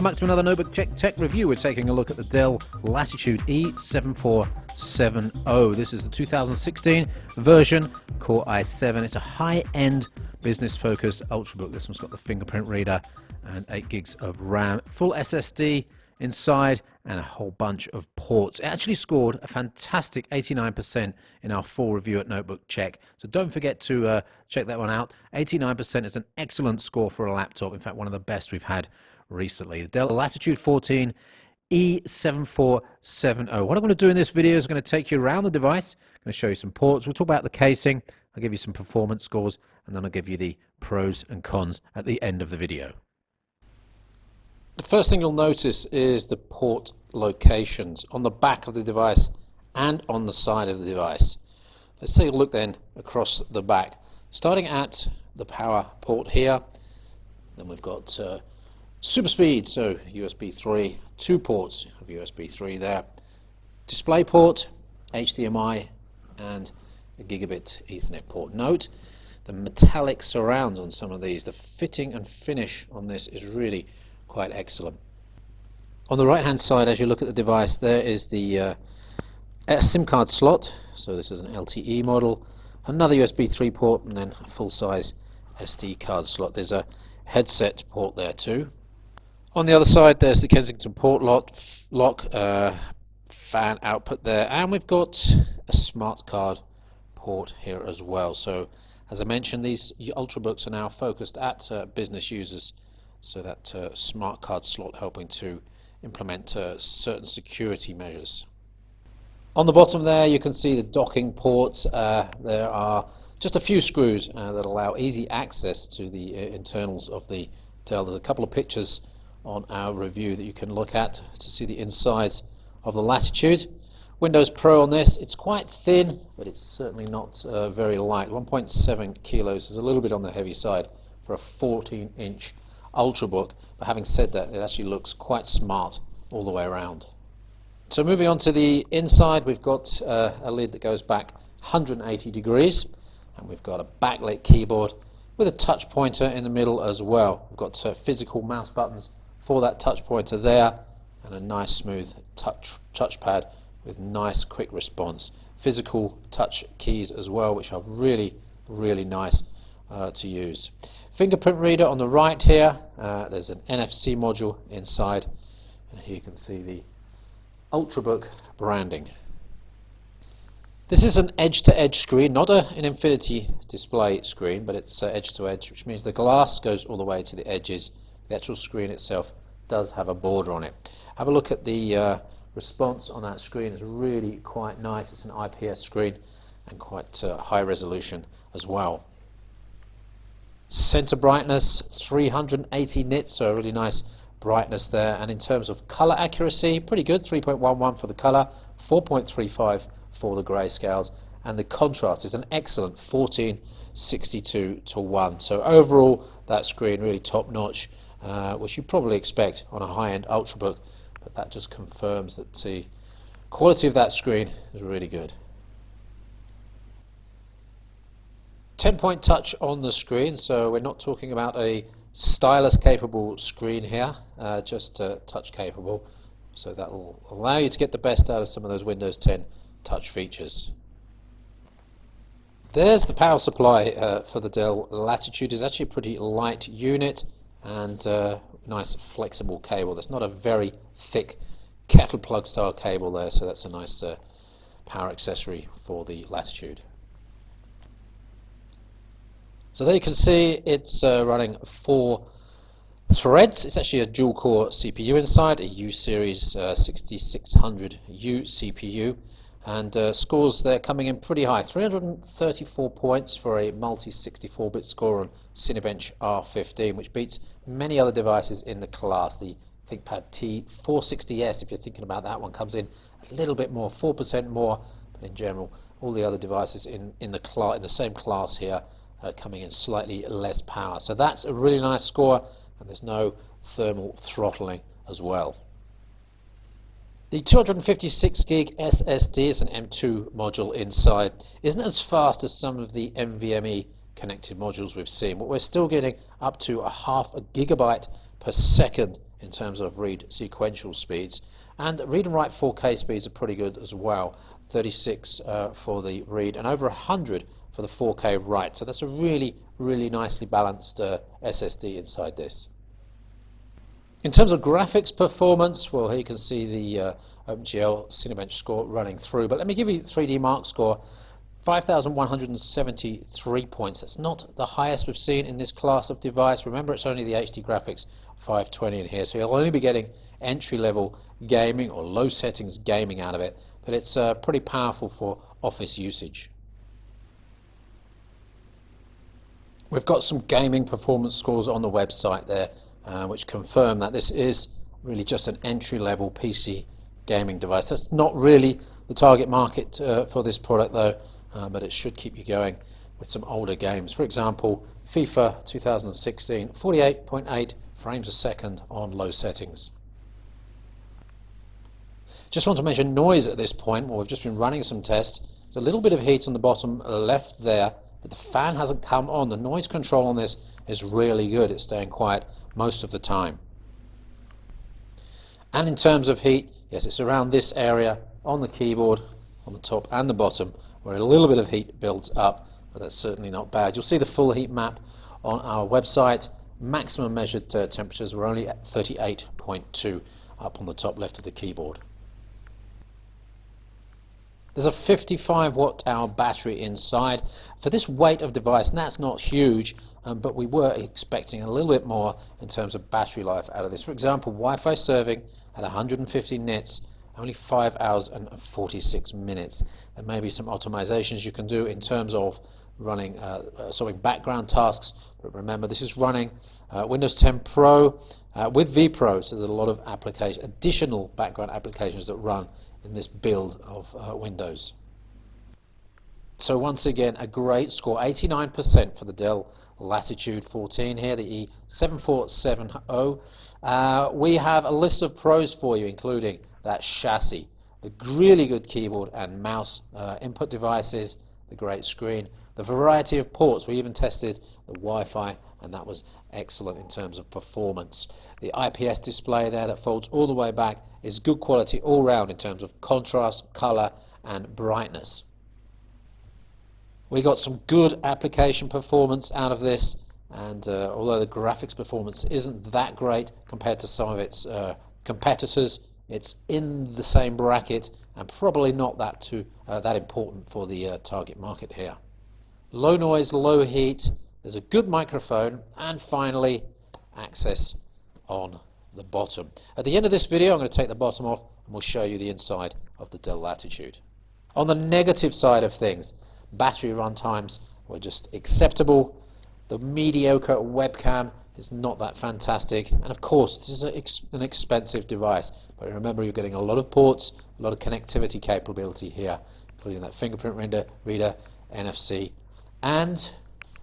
back to another Notebook Tech review. We're taking a look at the Dell Latitude E7470. This is the 2016 version, Core i7. It's a high-end business-focused Ultrabook. This one's got the fingerprint reader and 8 gigs of RAM, full SSD inside, and a whole bunch of ports. It actually scored a fantastic 89% in our full review at Notebook Check, so don't forget to check that one out. 89% is an excellent score for a laptop, in fact one of the best we've had recently. The Dell Latitude 14 E7470. What I'm going to do in this video is I'm going to take you around the device. I'm going to show you some ports. We'll talk about the casing. I'll give you some performance scores, and then I'll give you the pros and cons at the end of the video. The first thing you'll notice is the port locations on the back of the device and on the side of the device. Let's take a look then across the back. Starting at the power port here, then we've got super speed, so USB 3, 2 ports of USB 3 there. Display port, HDMI, and a gigabit Ethernet port. Note the metallic surrounds on some of these. The fitting and finish on this is really quite excellent. On the right hand side, as you look at the device, there is the SIM card slot. So this is an LTE model, another USB 3 port, and then a full-size SD card slot. There's a headset port there too. On the other side, there's the Kensington port lock, fan output there, and we've got a Smartcard port here as well. So as I mentioned, these Ultrabooks are now focused at business users, so that Smartcard slot helping to implement certain security measures. On the bottom there you can see the docking ports. There are just a few screws that allow easy access to the internals of the Dell. There's a couple of pictures on our review that you can look at to see the insides of the Latitude. Windows Pro on this, it's quite thin, but it's certainly not very light. 1.7 kilos is a little bit on the heavy side for a 14-inch Ultrabook, but having said that, it actually looks quite smart all the way around. So moving on to the inside, we've got a lid that goes back 180 degrees, and we've got a backlit keyboard with a touch pointer in the middle as well. We've got physical mouse buttons for that touch pointer there, and a nice smooth touchpad with nice quick response. Physical touch keys as well, which are really nice to use. Fingerprint reader on the right here. There's an NFC module inside, and here you can see the Ultrabook branding. This is an edge-to-edge screen, not an infinity display screen, but it's edge-to-edge, which means the glass goes all the way to the edges. The actual screen itself does have a border on it. Have a look at the response on that screen. It's really quite nice. It's an IPS screen and quite high resolution as well. Center brightness 380 nits, so a really nice brightness there. And in terms of color accuracy, pretty good. 3.11 for the color, 4.35 for the grayscales, and the contrast is an excellent 14:62:1. So overall, that screen really top notch, which you probably expect on a high-end Ultrabook, but that just confirms that the quality of that screen is really good. 10-point touch on the screen, so we're not talking about a stylus capable screen here, just touch capable, so that will allow you to get the best out of some of those Windows 10 touch features. There's the power supply for the Dell Latitude. It's actually a pretty light unit and nice flexible cable. There's not a very thick kettle plug style cable there, so that's a nice power accessory for the Latitude. So there you can see it's running 4 threads. It's actually a dual core CPU inside, a U series 6600U CPU, and scores there coming in pretty high. 334 points for a multi 64-bit score on Cinebench R15, which beats many other devices in the class. The ThinkPad T460S, if you're thinking about that one, comes in a little bit more, 4% more, but in general all the other devices in the same class here coming in slightly less power. So that's a really nice score, and there's no thermal throttling as well. The 256 gig SSD is an M2 module inside. Isn't as fast as some of the NVMe connected modules we've seen, but we're still getting up to a half a gigabyte per second in terms of read sequential speeds, and read and write 4K speeds are pretty good as well. 36 for the read and over 100 for the 4K write, so that's a really nicely balanced SSD inside this. In terms of graphics performance, well, here you can see the OpenGL Cinebench score running through, but let me give you the 3D Mark score. 5,173 points. That's not the highest we've seen in this class of device. Remember, it's only the HD graphics 520 in here, so you'll only be getting entry-level gaming or low settings gaming out of it, but it's pretty powerful for office usage. We've got some gaming performance scores on the website there, which confirm that this is really just an entry-level PC gaming device. That's not really the target market for this product though, but it should keep you going with some older games. For example, FIFA 2016, 48.8 frames a second on low settings. Just want to mention noise at this point. Well, we've just been running some tests. There's a little bit of heat on the bottom left there, but the fan hasn't come on. The noise control on this is really good. It's staying quiet most of the time. And in terms of heat, yes, it's around this area on the keyboard, on the top and the bottom, where a little bit of heat builds up, but that's certainly not bad. You'll see the full heat map on our website. Maximum measured temperatures were only at 38.2 up on the top left of the keyboard. There's a 55 watt hour battery inside. For this weight of device, and that's not huge, but we were expecting a little bit more in terms of battery life out of this. For example, Wi-Fi serving at 150 nits, only 5 hours and 46 minutes. There may be some optimizations you can do in terms of running solving background tasks, but remember this is running Windows 10 Pro with VPro, so there's a lot of additional background applications that run in this build of Windows. So once again, a great score, 89% for the Dell Latitude 14 here, the E7470. We have a list of pros for you, including that chassis, the really good keyboard and mouse input devices, the great screen, the variety of ports. We even tested the Wi-Fi, and that was excellent in terms of performance. The IPS display there that folds all the way back is good quality all round in terms of contrast, color and brightness. We got some good application performance out of this, and although the graphics performance isn't that great compared to some of its competitors, it's in the same bracket and probably not that important for the target market here. Low noise, low heat, there's a good microphone, and finally access on the bottom. At the end of this video I'm going to take the bottom off and we'll show you the inside of the Dell Latitude. On the negative side of things, battery run times were just acceptable. The mediocre webcam is not that fantastic, and of course this is an expensive device, but remember you're getting a lot of ports, a lot of connectivity capability here, including that fingerprint reader, NFC, and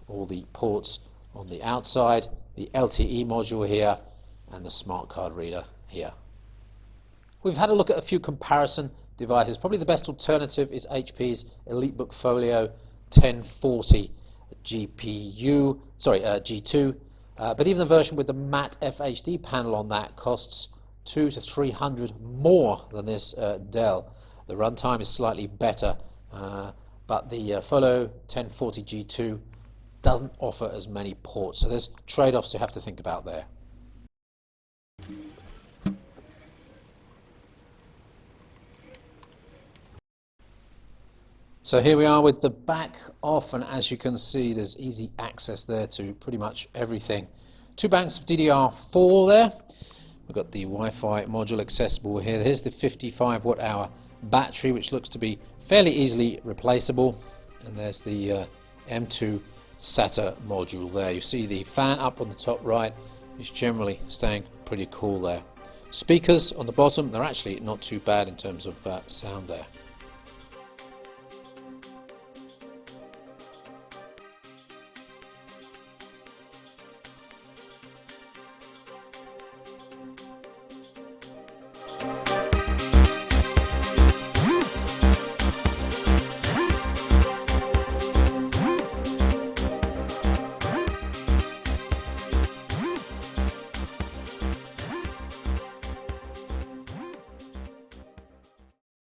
all the ports on the outside, the LTE module here, and the Smartcard reader here. We've had a look at a few comparison devices. Probably the best alternative is HP's EliteBook Folio 1040 G2, but even the version with the matte FHD panel on that costs $200 to $300 more than this Dell. The runtime is slightly better, but the Folio 1040 G2 doesn't offer as many ports, so there's trade-offs you have to think about there. So here we are with the back off, and as you can see there's easy access there to pretty much everything. 2 banks of DDR4 there. We've got the Wi-Fi module accessible here. Here's the 55 watt hour battery, which looks to be fairly easily replaceable, and there's the M2 SATA module there. You see the fan up on the top right is generally staying pretty cool there. Speakers on the bottom, they're actually not too bad in terms of sound there.